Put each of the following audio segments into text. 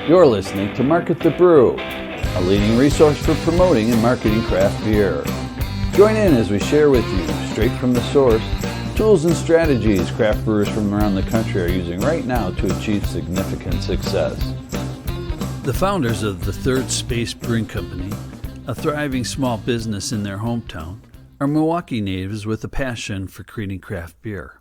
You're listening to Market the Brew, a leading resource for promoting and marketing craft beer. Join in as we share with you, straight from the source, tools and strategies craft brewers from around the country are using right now to achieve significant success. The founders of the Third Space Brewing Company, a thriving small business in their hometown, are Milwaukee natives with a passion for creating craft beer.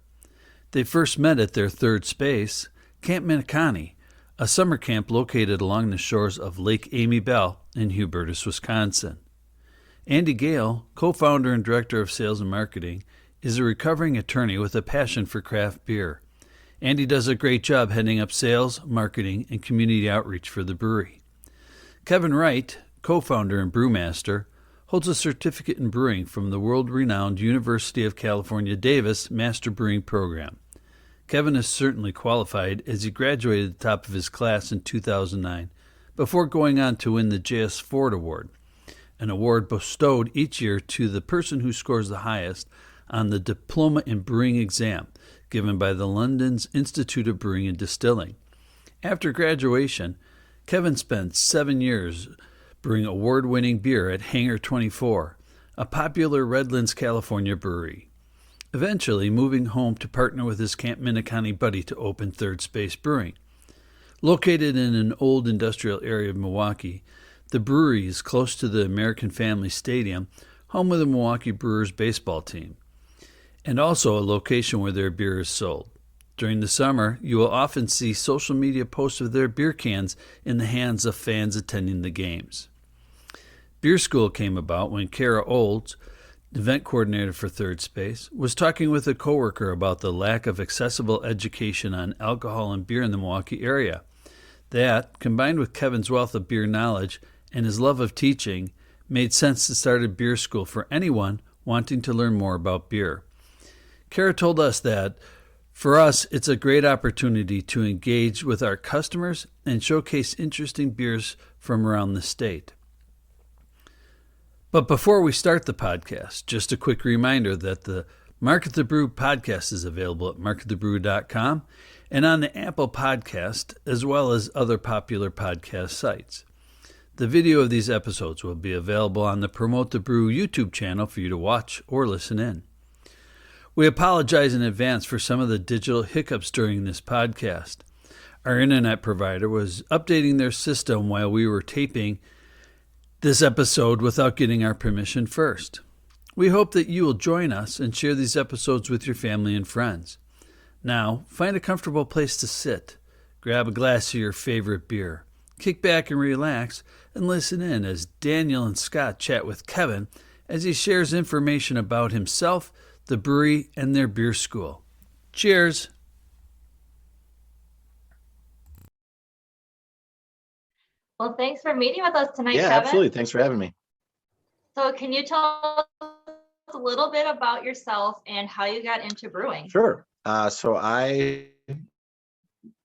They first met at their third space, Camp Minikani, a summer camp located along the shores of Lake Amy Belle in Hubertus, Wisconsin. Andy Gehl, co-founder and director of sales and marketing, is a recovering attorney with a passion for craft beer. Andy does a great job heading up sales, marketing, and community outreach for the brewery. Kevin Wright, co-founder and Brewmaster, holds a certificate in brewing from the world-renowned University of California, Davis Master Brewing Program. Kevin is certainly qualified as he graduated at the top of his class in 2009 before going on to win the J.S. Ford Award, an award bestowed each year to the person who scores the highest on the Diploma in Brewing exam given by the London's Institute of Brewing and Distilling. After graduation, Kevin spent 7 years brewing award-winning beer at Hangar 24, a popular Redlands, California brewery, eventually moving home to partner with his Camp Minikani buddy to open Third Space Brewing. Located in an old industrial area of Milwaukee, the brewery is close to the American Family Stadium, home of the Milwaukee Brewers baseball team, and also a location where their beer is sold. During the summer, you will often see social media posts of their beer cans in the hands of fans attending the games. Beer School came about when Kara Olds, event coordinator for Third Space, was talking with a coworker about the lack of accessible education on alcohol and beer in the Milwaukee area. That, combined with Kevin's wealth of beer knowledge and his love of teaching, made sense to start a beer school for anyone wanting to learn more about beer. Kara told us that, for us, it's a great opportunity to engage with our customers and showcase interesting beers from around the state. But before we start the podcast, just a quick reminder that the Market the Brew podcast is available at marketthebrew.com and on the Apple Podcast, as well as other popular podcast sites. The video of these episodes will be available on the Promote the Brew YouTube channel for you to watch or listen in. We apologize in advance for some of the digital hiccups during this podcast. Our internet provider was updating their system while we were taping this episode without getting our permission first. We hope that you will join us and share these episodes with your family and friends. Now, find a comfortable place to sit, grab a glass of your favorite beer, kick back and relax, and listen in as Daniel and Scott chat with Kevin as he shares information about himself, the brewery, and their beer school. Cheers! Well, thanks for meeting with us tonight, Yeah, Kevin. absolutely. Thanks for having me. So can you tell us a little bit about yourself and how you got into brewing? Sure. So I,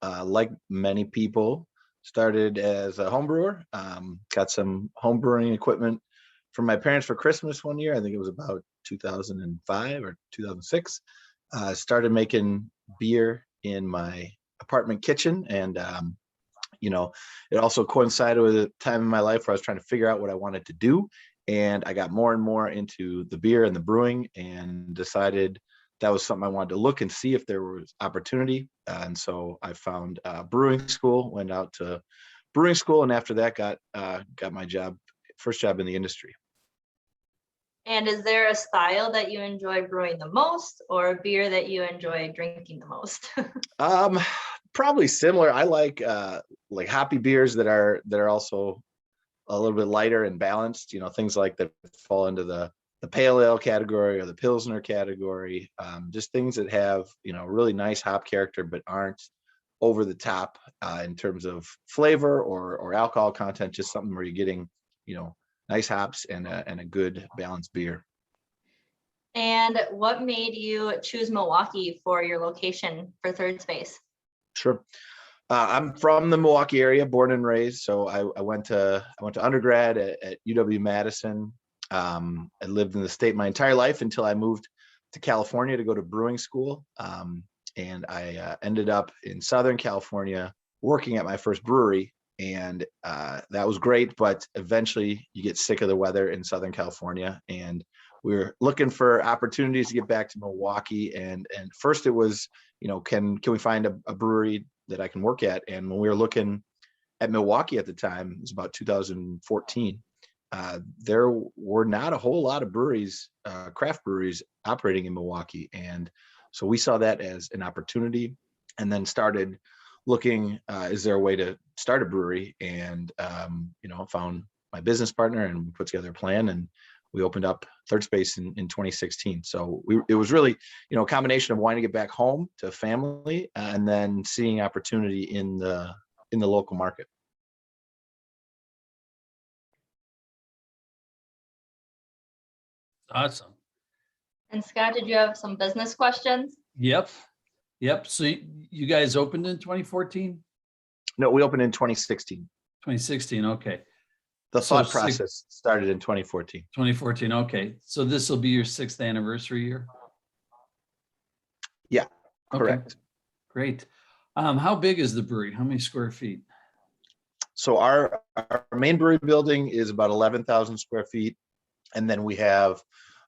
like many people, started as a home brewer. Got some home brewing equipment from my parents for Christmas one year. I think it was about 2005 or 2006. Started making beer in my apartment kitchen, and it also coincided with a time in my life where I was trying to figure out what I wanted to do, and I got more and more into the beer and the brewing, and decided that was something I wanted to look and see if there was opportunity. And so I found brewing school, went out to brewing school, and after that got my first job in the industry. And is there a style that you enjoy brewing the most, or a beer that you enjoy drinking the most? Probably similar. I like hoppy beers that are also a little bit lighter and balanced. Things like that fall into the pale ale category or the Pilsner category. Just things that have really nice hop character but aren't over the top in terms of flavor or alcohol content. Just something where you're getting nice hops and a good balanced beer. And what made you choose Milwaukee for your location for Third Space? Sure. I'm from the Milwaukee area, born and raised. So I went to undergrad at UW-Madison. I lived in the state my entire life until I moved to California to go to brewing school. And I ended up in Southern California working at my first brewery and that was great. But eventually, you get sick of the weather in Southern California, and we were looking for opportunities to get back to Milwaukee. And first, it was, can we find a brewery that I can work at? And when we were looking at Milwaukee at the time, it was about 2014. There were not a whole lot of breweries, craft breweries, operating in Milwaukee, and so we saw that as an opportunity, and then started looking, is there a way to start a brewery? And found my business partner, and we put together a plan, and we opened up Third Space in 2016. So it was really, a combination of wanting to get back home to family, and then seeing opportunity in the local market. Awesome. And Scott, did you have some business questions? Yep. So you guys opened in 2014? No, we opened in 2016. 2016. Okay. The thought process started in 2014. 2014. Okay. So this will be your 6th anniversary year? Yeah, correct. Okay. Great. How big is the brewery? How many square feet? So our main brewery building is about 11,000 square feet. And then we have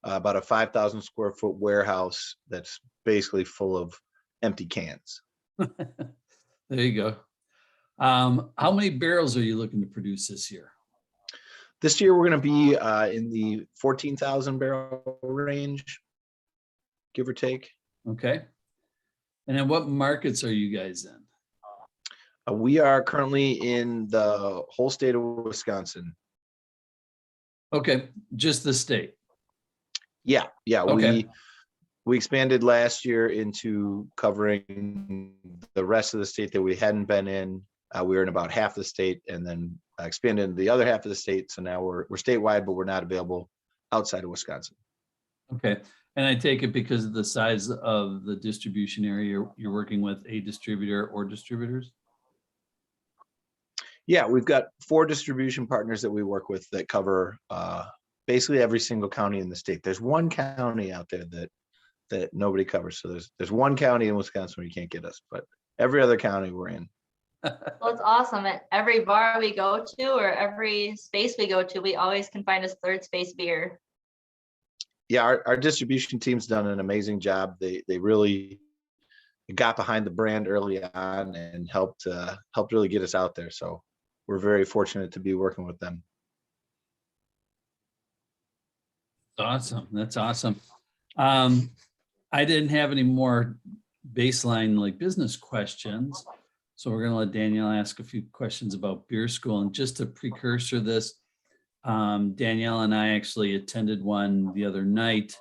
about a 5,000 square foot warehouse that's basically full of empty cans. There you go. How many barrels are you looking to produce this year? This year, we're going to be in the 14,000 barrel range, give or take. Okay. And then what markets are you guys in? We are currently in the whole state of Wisconsin. Okay. Just the state. Yeah. Okay. We expanded last year into covering the rest of the state that we hadn't been in. We were in about half the state, and then expanded into the other half of the state. So now we're statewide, but we're not available outside of Wisconsin. Okay. And I take it because of the size of the distribution area, you're working with a distributor or distributors? Yeah, we've got 4 distribution partners that we work with that cover basically every single county in the state. There's one county out there that nobody covers. So there's one county in Wisconsin where you can't get us, but every other county we're in. Well, it's awesome. At every bar we go to or every space we go to, we always can find a Third Space beer. Yeah, our distribution team's done an amazing job. They really got behind the brand early on and helped really get us out there. So we're very fortunate to be working with them. Awesome. That's awesome. I didn't have any more baseline like business questions. So we're going to let Danielle ask a few questions about beer school. And just to precursor this, Danielle and I actually attended one the other night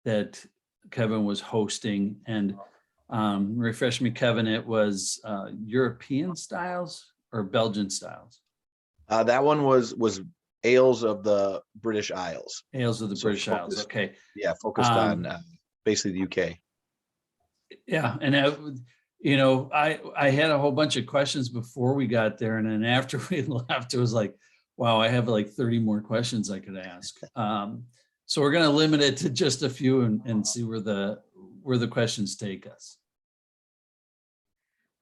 that Kevin was hosting, and refresh me, Kevin, it was European styles or Belgian styles? That one was ales of the British Isles. Ales of the British Isles. Okay. Yeah, focused on basically the UK. Yeah, and I had a whole bunch of questions before we got there, and then after we left, it was like, wow, I have like 30 more questions I could ask. So we're going to limit it to just a few and see where the questions take us.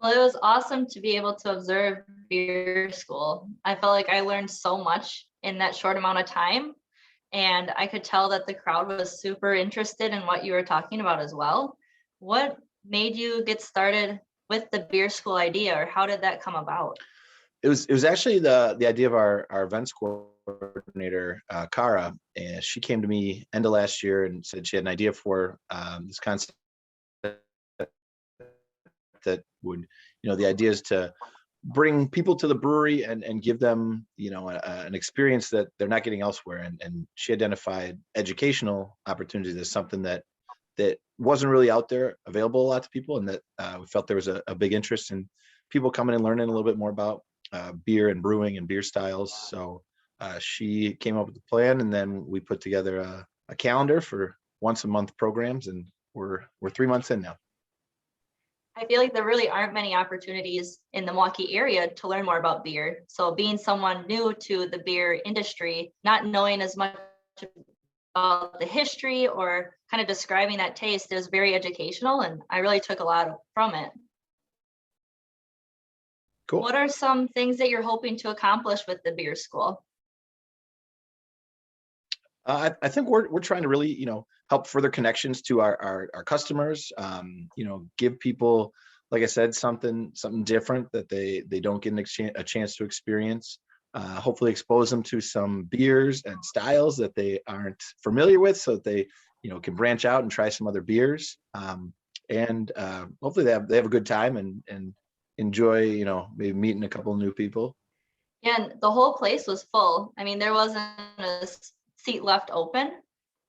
Well, it was awesome to be able to observe beer school. I felt like I learned so much in that short amount of time. And I could tell that the crowd was super interested in what you were talking about as well. What made you get started with the beer school idea, or how did that come about? It was actually the idea of our events coordinator, Kara, and she came to me end of last year and said she had an idea for this concept that would, the idea is to bring people to the brewery and give them, an experience that they're not getting elsewhere. And she identified educational opportunities as something that wasn't really out there available a lot to people, and that we felt there was a big interest in people coming and learning a little bit more about beer and brewing and beer styles. So she came up with the plan, and then we put together a calendar for once a month programs, and we're 3 months in now. I feel like there really aren't many opportunities in the Milwaukee area to learn more about beer. So being someone new to the beer industry, not knowing as much about the history or kind of describing that taste, is very educational, and I really took a lot from it. Cool. What are some things that you're hoping to accomplish with the beer school? I think we're trying to really, help further connections to our customers. Give people, like I said, something different that they don't get a chance to experience. Hopefully expose them to some beers and styles that they aren't familiar with, so that they, can branch out and try some other beers. And hopefully they have a good time and enjoy, maybe meeting a couple of new people. Yeah, and the whole place was full. I mean, there wasn't a seat left open.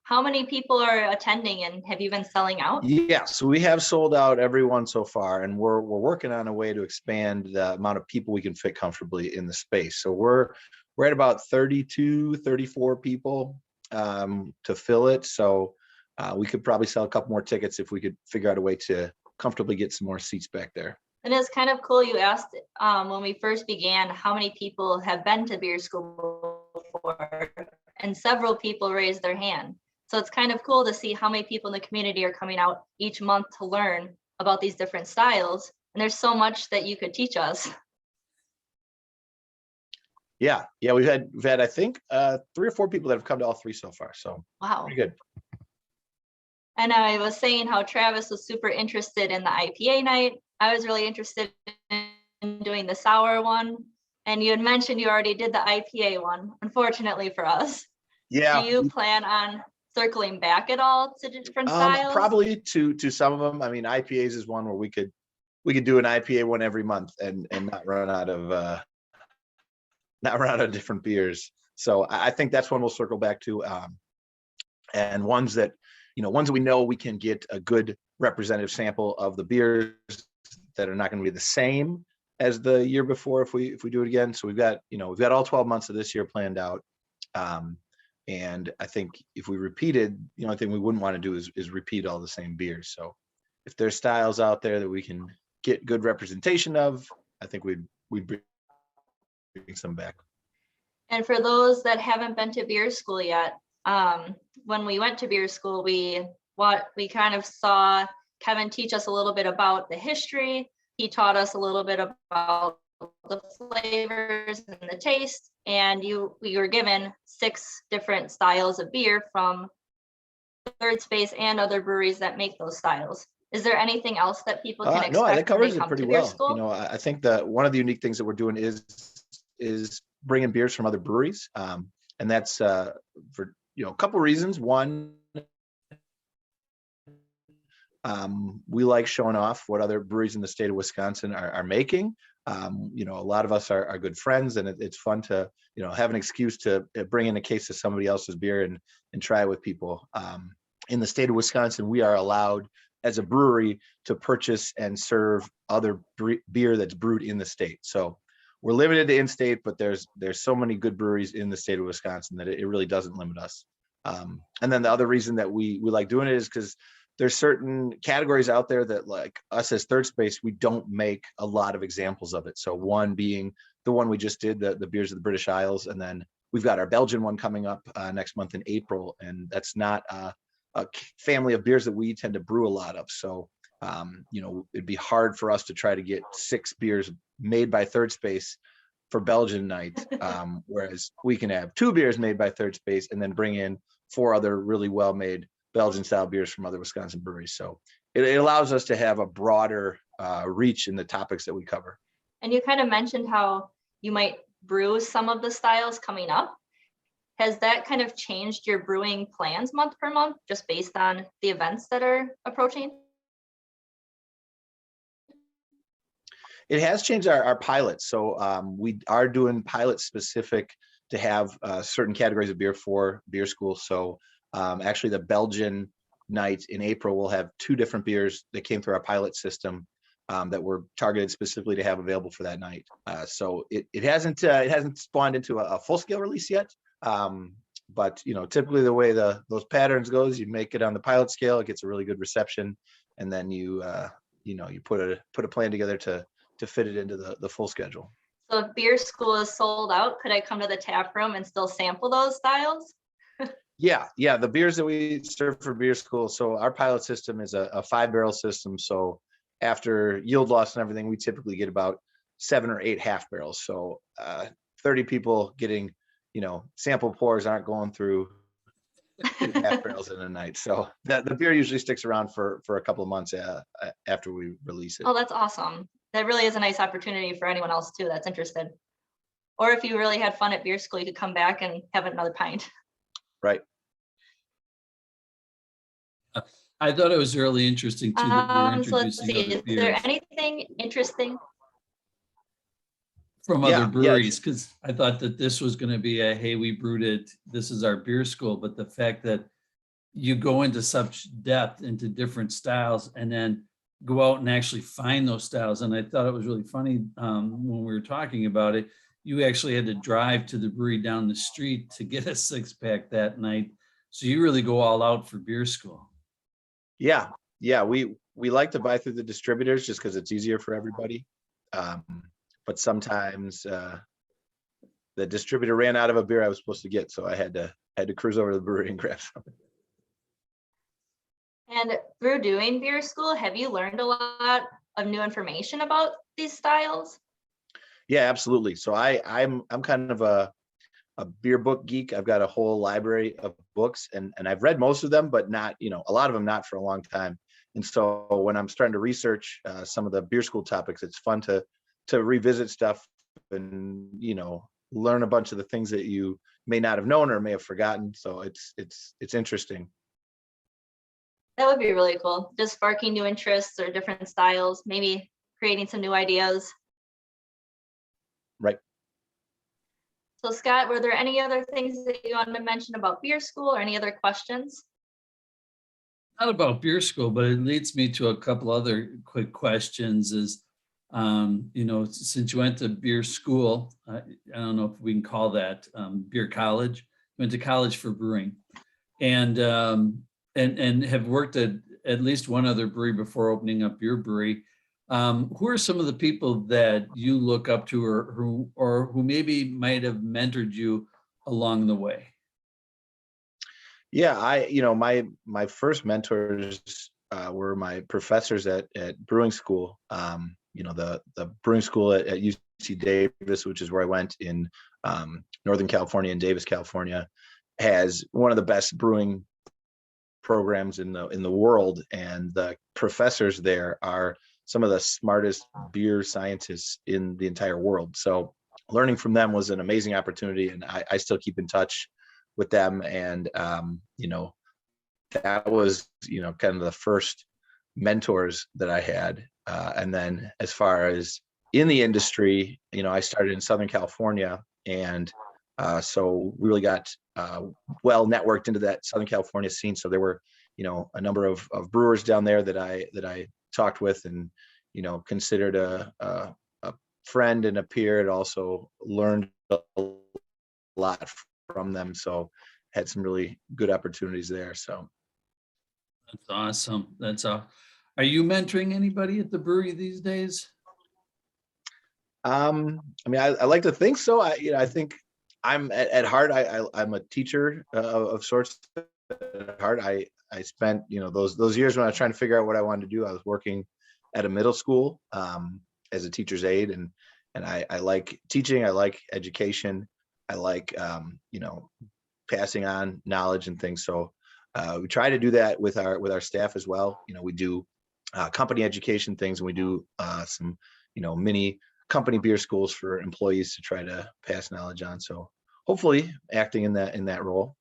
How many people are attending, and have you been selling out? Yeah, so we have sold out everyone so far, and we're working on a way to expand the amount of people we can fit comfortably in the space. So we're at about 32, 34 people to fill it. So we could probably sell a couple more tickets if we could figure out a way to comfortably get some more seats back there. And it's kind of cool. You asked when we first began how many people have been to beer school before, and several people raised their hand. So it's kind of cool to see how many people in the community are coming out each month to learn about these different styles. And there's so much that you could teach us. Yeah, we've had I think 3 or 4 people that have come to all 3 so far. So Wow. pretty good. And I was saying how Travis was super interested in the IPA night. I was really interested in doing the sour one. And you had mentioned you already did the IPA one, unfortunately for us. Yeah. Do you plan on circling back at all to different styles? Probably to some of them. I mean, IPAs is one where we could do an IPA one every month and not run out of different beers. So I think that's one we'll circle back to. And ones that we know we can get a good representative sample of the beers that are not going to be the same as the year before if we do it again. So we've got all 12 months of this year planned out. And I think if we repeated, the only thing we wouldn't want to do is repeat all the same beers. So if there's styles out there that we can get good representation of, I think we'd bring some back. And for those that haven't been to beer school yet, when we went to beer school, we kind of saw Kevin teach us a little bit about the history. He taught us a little bit about the flavors and the taste, and we were given 6 different styles of beer from Third Space and other breweries that make those styles. Is there anything else that people can expect? No, that covers when they it come pretty to beer well. school? I think that one of the unique things that we're doing is bringing beers from other breweries, and that's for a couple reasons. One, we like showing off what other breweries in the state of Wisconsin are making. A lot of us are good friends, and it's fun to have an excuse to bring in a case of somebody else's beer and try it with people. In the state of Wisconsin, we are allowed as a brewery to purchase and serve other beer that's brewed in the state. So we're limited to in-state, but there's so many good breweries in the state of Wisconsin that it really doesn't limit us. And then the other reason that we like doing it is because there's certain categories out there that, like us as Third Space, we don't make a lot of examples of it. So one being the one we just did, the beers of the British Isles, and then we've got our Belgian one coming up next month in April, and that's not a family of beers that we tend to brew a lot of. So it'd be hard for us to try to get 6 beers made by Third Space for Belgian night, whereas we can have 2 beers made by Third Space and then bring in 4 other really well-made Belgian style beers from other Wisconsin breweries. So it allows us to have a broader reach in the topics that we cover. And you kind of mentioned how you might brew some of the styles coming up. Has that kind of changed your brewing plans month per month, just based on the events that are approaching? It has changed our pilots. So we are doing pilots specific to have certain categories of beer for beer school. So actually the Belgian night in April, we'll have 2 different beers that came through our pilot system that were targeted specifically to have available for that night. So it hasn't spawned into a full scale release yet. But typically the way those patterns goes, you make it on the pilot scale, it gets a really good reception, and then you put a plan together to fit it into the full schedule. So if beer school is sold out, could I come to the tap room and still sample those styles? Yeah. The beers that we serve for beer school. So our pilot system is a 5-barrel system. So after yield loss and everything, we typically get about 7 or 8 half barrels. So 30 people getting, sample pours aren't going through 2 half barrels in a night. So the beer usually sticks around for a couple of months after we release it. Oh, that's awesome. That really is a nice opportunity for anyone else too that's interested. Or if you really had fun at beer school, you could come back and have another pint. Right. I thought it was really interesting too that you're So let's introducing see, other is there beers anything interesting? from Yeah, other yeah. breweries, because I thought that this was going to be a, hey, we brewed it, this is our beer school, but the fact that you go into such depth into different styles and then go out and actually find those styles. And I thought it was really funny when we were talking about it, you actually had to drive to the brewery down the street to get a 6-pack that night. So you really go all out for beer school. Yeah. Yeah. We like to buy through the distributors just because it's easier for everybody. But sometimes the distributor ran out of a beer I was supposed to get. So I had to cruise over to the brewery and grab something. And through doing beer school, have you learned a lot of new information about these styles? Yeah, absolutely. So I'm kind of a beer book geek. I've got a whole library of books and I've read most of them, but not, a lot of them not for a long time. And so when I'm starting to research some of the beer school topics, it's fun to revisit stuff and, learn a bunch of the things that you may not have known or may have forgotten. So it's interesting. That would be really cool. Just sparking new interests or different styles, maybe creating some new ideas. Right. So Scott, were there any other things that you wanted to mention about beer school or any other questions? Not about beer school, but it leads me to a couple other quick questions is, since you went to beer school, I don't know if we can call that beer college, went to college for brewing and have worked at least one other brewery before opening up your brewery. Who are some of the people that you look up to or who maybe might have mentored you along the way? Yeah, my first mentors were my professors at brewing school. The brewing school at UC Davis, which is where I went in Northern California and Davis, California, has one of the best brewing programs in the world, and the professors there are some of the smartest beer scientists in the entire world. So learning from them was an amazing opportunity, and I still keep in touch with them. And that was kind of the first mentors that I had. And then as far as in the industry, I started in Southern California, and so really got well networked into that Southern California scene. So there were a number of brewers down there that I talked with and considered a friend and a peer, and also learned a lot from them. So had some really good opportunities there. So That's awesome. Are you mentoring anybody at the brewery these days? I like to think so. I think I'm at heart. I'm a teacher of sorts. At heart, I spent those years when I was trying to figure out what I wanted to do. I was working at a middle school as a teacher's aide, and I like teaching. I like education. I like passing on knowledge and things. So we try to do that with our staff as well. We do company education things, and we do some mini company beer schools for employees to try to pass knowledge on. So hopefully acting in that role.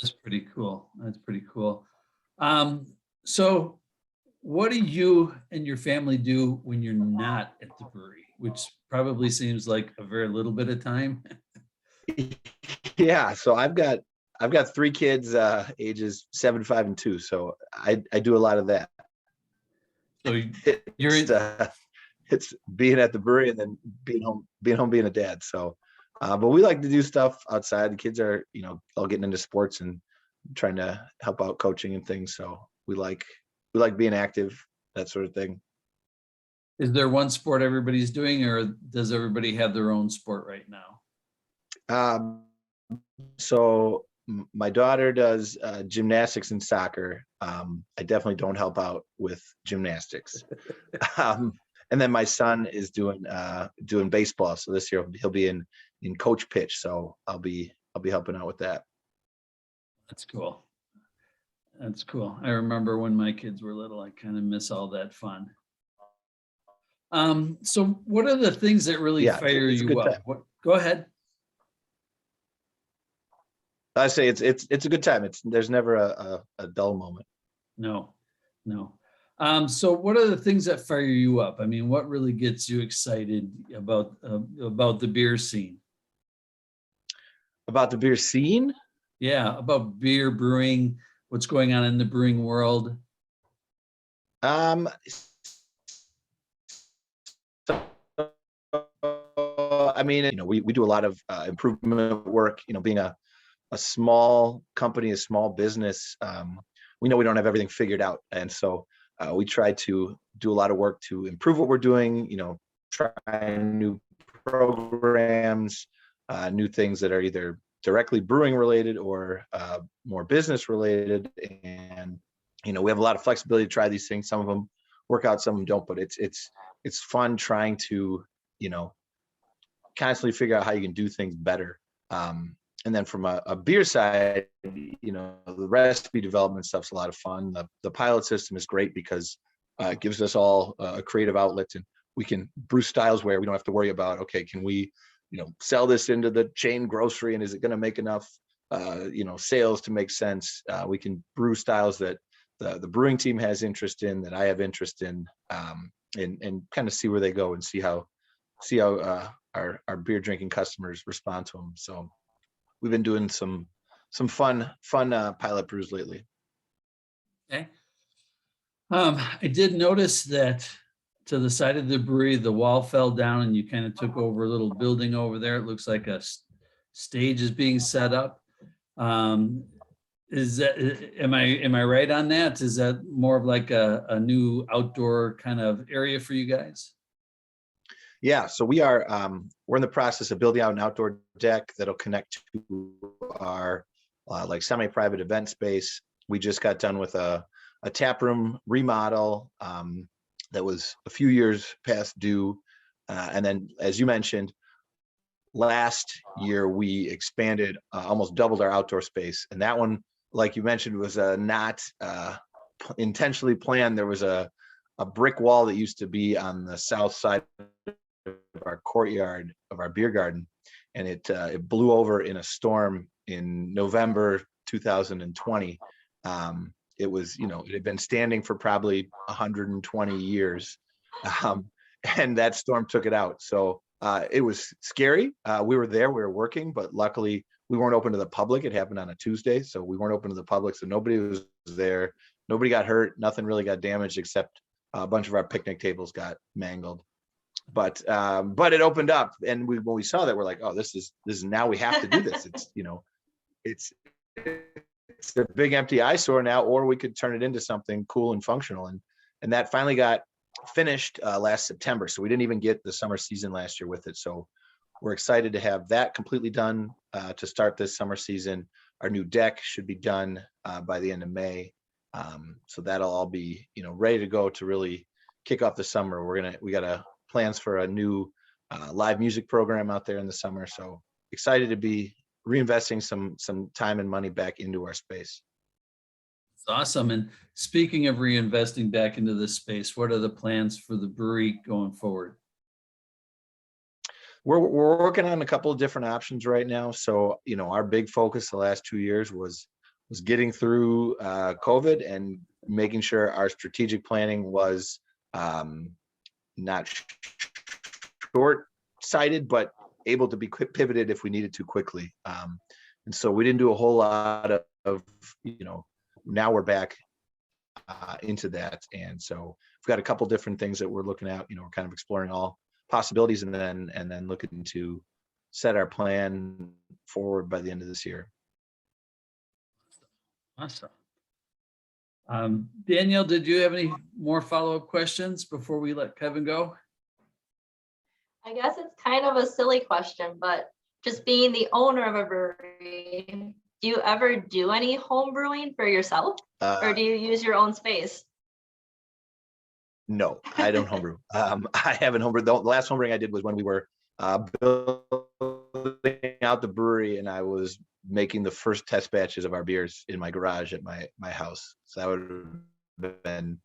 That's pretty cool. So what do you and your family do when you're not at the brewery, which probably seems like a very little bit of time? Yeah, so I've got 3 kids ages 7, 5, and 2. So I do a lot of that. So it's being at the brewery and then being home being a dad. So but we like to do stuff outside. The kids are all getting into sports and trying to help out coaching and things. So we like being active, that sort of thing. Is there one sport everybody's doing, or does everybody have their own sport right now? So my daughter does gymnastics and soccer. I definitely don't help out with gymnastics. And then my son is doing baseball. So this year he'll be in coach pitch. So I'll be helping out with that. That's cool. That's cool. I remember when my kids were little, I kind of miss all that fun. So what are the things that really Yeah, fire it's a you good up? time. Go ahead. I say it's a good time. There's never a dull moment. No. So what are the things that fire you up? I mean, what really gets you excited about the beer scene? About the beer scene? Yeah, about beer brewing, what's going on in the brewing world. I mean, we do a lot of improvement work, being a small company, a small business. We know we don't have everything figured out. And so we try to do a lot of work to improve what we're doing, try new programs, new things that are either directly brewing related or more business related. And, we have a lot of flexibility to try these things. Some of them work out, some of them don't, but it's fun trying to, constantly figure out how you can do things better. And then from a beer side, the recipe development stuff's a lot of fun. The pilot system is great because it gives us all a creative outlet, and we can brew styles where we don't have to worry about, okay, can we, sell this into the chain grocery, and is it going to make enough, sales to make sense? We can brew styles that the brewing team has interest in, that I have interest in, and kind of see where they go and see how our beer drinking customers respond to them. So we've been doing some fun pilot brews lately. Okay. I did notice that to the side of the brewery, the wall fell down and you kind of took over a little building over there. It looks like a stage is being set up. Is that, am I right on that? Is that more of like a new outdoor kind of area for you guys? Yeah, so we're in the process of building out an outdoor deck that'll connect to our like semi-private event space. We just got done with a tap room remodel that was a few years past due. And then, as you mentioned, last year we expanded, almost doubled our outdoor space. And that one, like you mentioned, was not intentionally planned. There was a brick wall that used to be on the south side of our courtyard of our beer garden, and it blew over in a storm in November 2020. It was, it had been standing for probably 120 years, and that storm took it out. So it was scary. We were there, we were working, but luckily we weren't open to the public. It happened on a Tuesday, so we weren't open to the public, so nobody was there. Nobody got hurt. Nothing really got damaged except a bunch of our picnic tables got mangled. But it opened up, and when we saw that, we're like, oh, this is now we have to do this. It's it's a big empty eyesore now, or we could turn it into something cool and functional. And that finally got finished last September. So we didn't even get the summer season last year with it. So we're excited to have that completely done to start this summer season. Our new deck should be done by the end of May. So that'll all be, ready to go to really kick off the summer. We got plans for a new live music program out there in the summer. So excited to be reinvesting some time and money back into our space. It's awesome. And speaking of reinvesting back into this space, what are the plans for the brewery going forward? We're working on a couple of different options right now. So, our big focus the last 2 years was getting through COVID and making sure our strategic planning was not short-sighted, but able to be pivoted if we needed to quickly. And so we didn't do a whole lot of now we're back into that. And so we've got a couple different things that we're looking at, we're kind of exploring all possibilities and then looking to set our plan forward by the end of this year. Awesome. Danielle, did you have any more follow-up questions before we let Kevin go? I guess it's kind of a silly question, but just being the owner of a brewery, do you ever do any home brewing for yourself, or do you use your own space? No, I don't homebrew. I haven't homebrewed. The last homebrewing I did was when we were building out the brewery, and I was making the first test batches of our beers in my garage at my house. So that would have been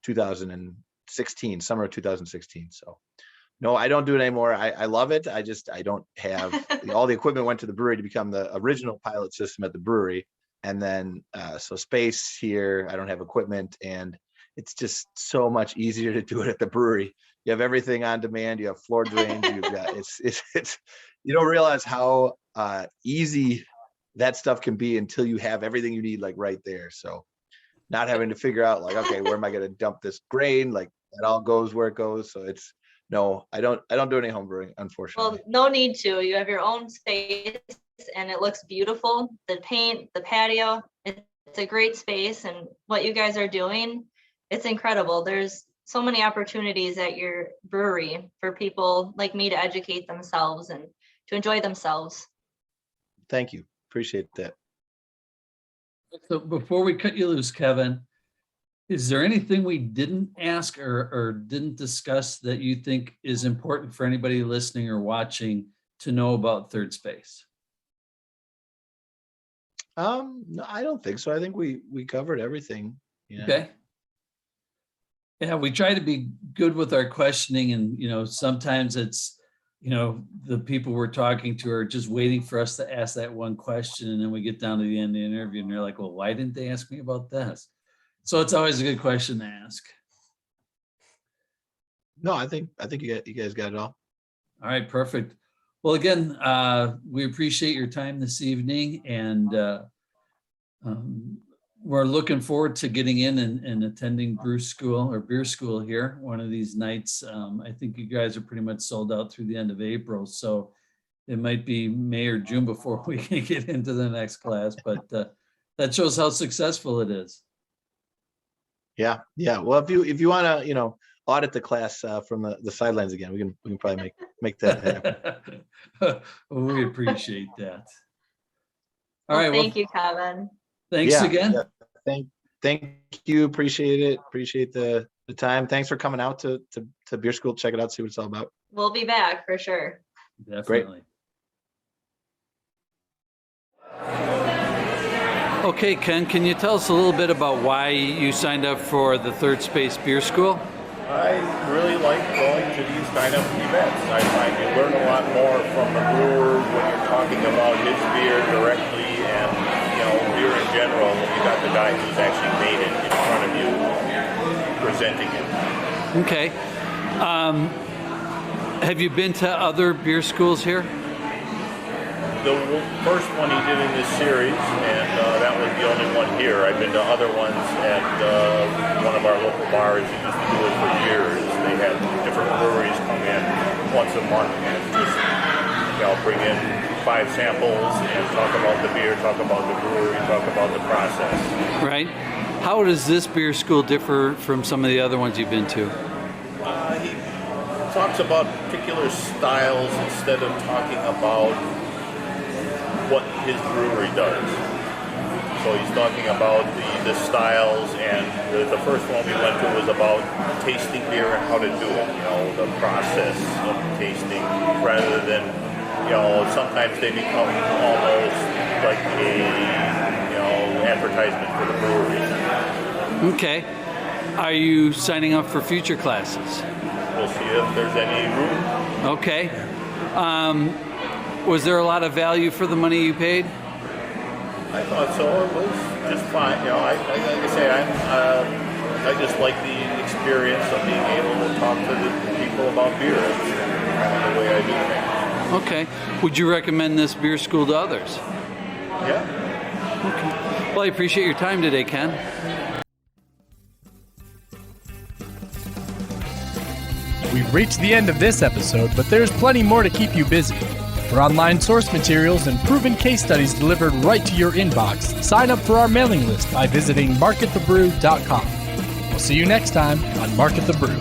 2016, summer of 2016. So no, I don't do it anymore. I love it. I don't have all the equipment went to the brewery to become the original pilot system at the brewery. And then, so space here, I don't have equipment, and it's just so much easier to do it at the brewery. You have everything on demand. You have floor drains. You've got, it's, you don't realize how easy that stuff can be until you have everything you need, like right there. So not having to figure out like, okay, where am I going to dump this grain? Like it all goes where it goes. So it's, no, I don't do any home brewing, unfortunately. Well, no need to. You have your own space and it looks beautiful. The paint, the patio, it's a great space. And what you guys are doing, it's incredible. There's so many opportunities at your brewery for people like me to educate themselves and to enjoy themselves. Thank you. Appreciate that. So before we cut you loose, Kevin, is there anything we didn't ask or didn't discuss that you think is important for anybody listening or watching to know about Third Space? No, I don't think so. I think we covered everything. Yeah. Okay. Yeah, we try to be good with our questioning, and sometimes it's the people we're talking to are just waiting for us to ask that one question, and then we get down to the end of the interview and they're like, well, why didn't they ask me about this? So it's always a good question to ask. No, I think you guys got it all. All right, perfect. Well, again, we appreciate your time this evening, and we're looking forward to getting in and attending brew school or beer school here one of these nights. I think you guys are pretty much sold out through the end of April, so it might be May or June before we can get into the next class, but that shows how successful it is. Yeah. Well, if you want to, audit the class from the sidelines again, we can probably make that happen. Well, we appreciate that. All Well, right. Thank you, Kevin. Thanks again. Yeah. Thank you. Appreciate it. Appreciate the time. Thanks for coming out to beer school. Check it out. See what it's all about. We'll be back for sure. Definitely. Great. Okay, Ken, can you tell us a little bit about why you signed up for the Third Space Beer School? I really like going to these kind of events. I find you learn a lot more from the brewer when you're talking about his beer directly and, beer in general, when you got the guy who's actually made it in front of you, presenting it. Okay. Have you been to other beer schools here? The first one he did in this series, and that was the only one here. I've been to other ones at one of our local bars. He used to do it for years. They had different breweries come in once a month and just, bring in 5 samples and talk about the beer, talk about the brewery, talk about the process. Right. How does this beer school differ from some of the other ones you've been to? He talks about particular styles instead of talking about what his brewery does. So he's talking about the styles, and the first one we went to was about tasting beer and how to do it, the process of tasting, rather than, sometimes they become almost like a, advertisement for the brewery. Okay. Are you signing up for future classes? We'll see if there's any room. Okay. Was there a lot of value for the money you paid? I thought so. It was just fine. Like I say, I just like the experience of being able to talk to the people about beer. It's kind of the way I do things. Okay. Would you recommend this beer school to others? Yeah. Okay. Well, I appreciate your time today, Ken. We've reached the end of this episode, but there's plenty more to keep you busy. For online source materials and proven case studies delivered right to your inbox, sign up for our mailing list by visiting marketthebrew.com. We'll see you next time on Market the Brew.